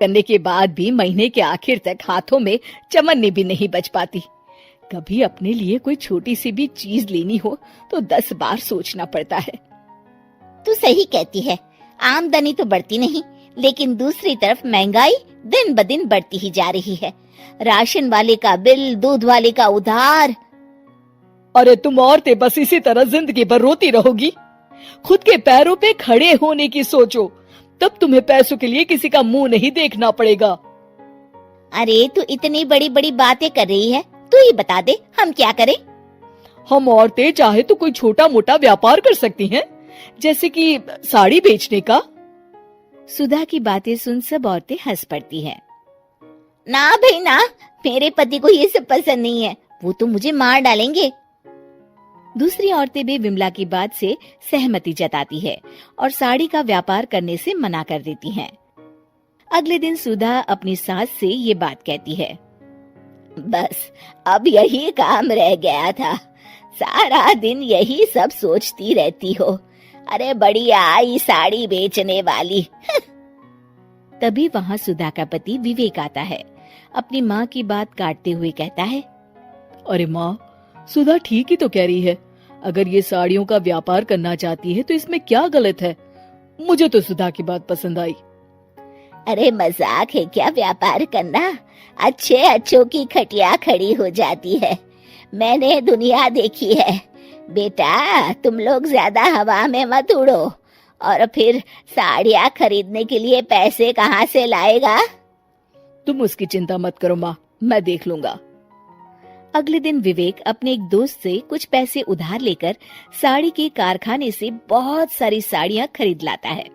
करने के बाद भी महीने के आखिर तक हाथों में चमन्नी भी नहीं बच पाती। कभी अपने लिए कोई छोटी सी भी चीज लेनी हो तो 10 बार सोचना पड़ता है। तू सही कहती है, आमदनी तो बढ़ती नहीं, लेकिन दूसरी तरफ महंगाई दिन ब दिन बढ़ती ही जा रही है। राशन वाले का बिल, दूध वाले का उधार। अरे तुम औरतें बस इसी तरह जिंदगी भर रोती रहोगी। खुद के पैरों पे खड़े होने की सोचो, तब तुम्हें पैसों के लिए किसी का मुंह नहीं देखना पड़ेगा। अरे तू इतनी बड़ी बड़ी बातें कर रही है, तू ही बता दे हम क्या करें। हम औरतें चाहे तो कोई छोटा मोटा व्यापार कर सकती हैं, जैसे कि साड़ी बेचने का। सुधा की बातें सुन सब औरतें हंस पड़ती हैं। ना भाई ना, मेरे पति को ये सब पसंद नहीं है, वो तो मुझे मार डालेंगे। दूसरी औरतें भी विमला की बात से सहमति जताती है और साड़ी का व्यापार करने से मना कर देती हैं। अगले दिन सुधा अपनी सास से ये बात कहती है। बस अब यही काम रह गया था, सारा दिन यही सब सोचती रहती हो। अरे बढ़िया आई साड़ी बेचने वाली। तभी वहाँ सुधा का पति विवेक आता है। अपनी माँ की बात काटते हुए कहता है, अरे माँ, सुधा ठीक ही तो कह रही है। अगर ये साड़ियों का व्यापार करना चाहती है तो इसमें क्या गलत है। मुझे तो सुधा की बात पसंद आई। अरे मजाक है क्या व्यापार करना? अच्छे अच्छों की खटिया खड़ी हो जाती है। मैंने दुनिया देखी है। बेटा तुम लोग ज्यादा हवा में मत उड़ो, और फिर साड़ियाँ खरीदने के लिए पैसे कहाँ से लाएगा? तुम उसकी चिंता मत करो माँ, मैं देख लूंगा। अगले दिन विवेक अपने एक दोस्त से कुछ पैसे उधार लेकर साड़ी के कारखाने से बहुत सारी साड़ियाँ खरीद लाता है।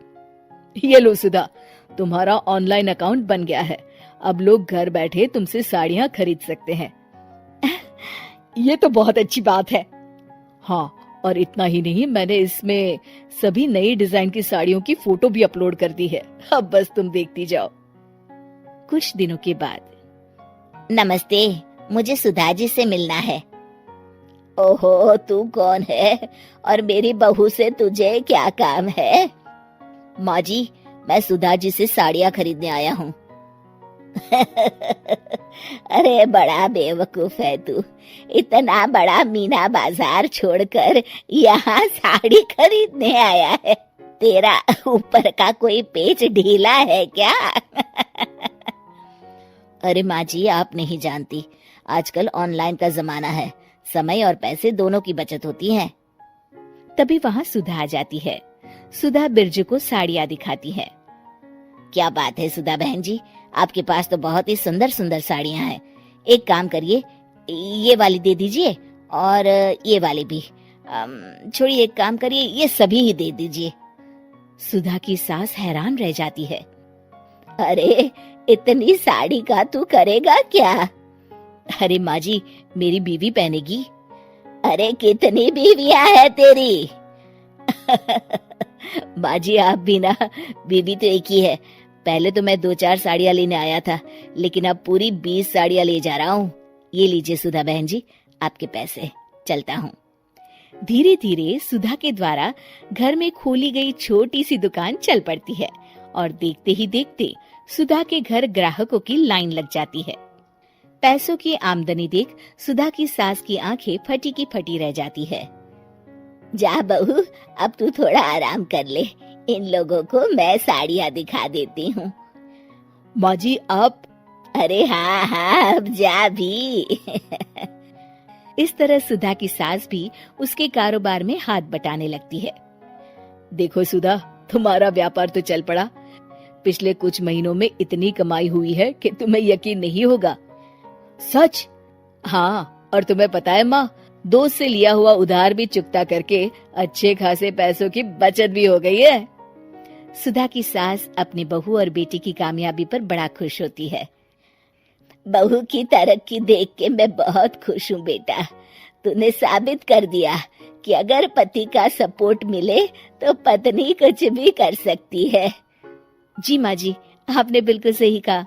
ये लो सुधा, तुम्हारा ऑनलाइन अकाउंट बन गया है। अब लोग घर बैठे तुमसे साड़ियाँ खरीद सकते हैं। ये तो बहुत अच्छी बात है। हाँ, और इतना ही नहीं, मैंने इसमें सभी नई डिजाइन की साड़ियों की फोटो भी अपलोड कर दी है। अब बस तुम देखती जाओ। कुछ दिनों के बाद, नमस्ते, मुझे सुधा जी से मिलना है। ओहो, तू कौन है और मेरी बहू से तुझे क्या काम है? माँ जी, मैं सुधा जी से साड़ियाँ खरीदने आया हूँ। अरे बड़ा बेवकूफ है तू, इतना बड़ा मीना बाजार छोड़कर यहाँ साड़ी खरीदने आया है। तेरा ऊपर का कोई पेच ढीला है क्या? अरे माँ जी, आप नहीं जानती, आजकल ऑनलाइन का जमाना है, समय और पैसे दोनों की बचत होती है। तभी वहाँ सुधा आ जाती है। सुधा बिरजू को साड़ियाँ दिखाती है। क्या बात है सुधा बहन जी, आपके पास तो बहुत ही सुंदर सुंदर साड़ियाँ हैं। एक काम करिए, ये वाली दे दीजिए और ये वाली भी। छोड़िए, एक काम करिए, ये सभी ही दे दीजिए। सुधा की सास हैरान रह जाती है। अरे इतनी साड़ी का तू करेगा क्या? अरे माँ जी, मेरी बीवी पहनेगी। अरे कितनी बीवियां है तेरी? माँ जी आप भी ना, बीवी तो एक ही है। पहले तो मैं 2-4 साड़ियाँ लेने आया था, लेकिन अब पूरी 20 साड़ियाँ ले जा रहा हूँ। ये लीजिए सुधा बहन जी, आपके पैसे, चलता हूँ। धीरे धीरे सुधा के द्वारा घर में खोली गई छोटी सी दुकान चल पड़ती है और देखते ही देखते सुधा के घर ग्राहकों की लाइन लग जाती है। पैसों की आमदनी देख सुधा की सास की आंखें फटी की फटी रह जाती है। जा बहू, अब तू थोड़ा आराम कर ले, इन लोगों को मैं साड़ियाँ दिखा देती हूँ। माँ जी आप? अरे हाँ हाँ, अब जा भी। इस तरह सुधा की सास भी उसके कारोबार में हाथ बटाने लगती है। देखो सुधा, तुम्हारा व्यापार तो चल पड़ा। पिछले कुछ महीनों में इतनी कमाई हुई है कि तुम्हें यकीन नहीं होगा। सच? हाँ, और तुम्हें पता है माँ, दोस्त से लिया हुआ उधार भी चुकता करके अच्छे खासे पैसों की बचत भी हो गई है। सुधा की सास अपनी बहू और बेटी की कामयाबी पर बड़ा खुश होती है। बहू की तरक्की देख के मैं बहुत खुश हूँ बेटा। तूने साबित कर दिया कि अगर पति का सपोर्ट मिले तो पत्नी कुछ भी कर सकती है। जी माँ जी, आपने बिल्कुल सही कहा।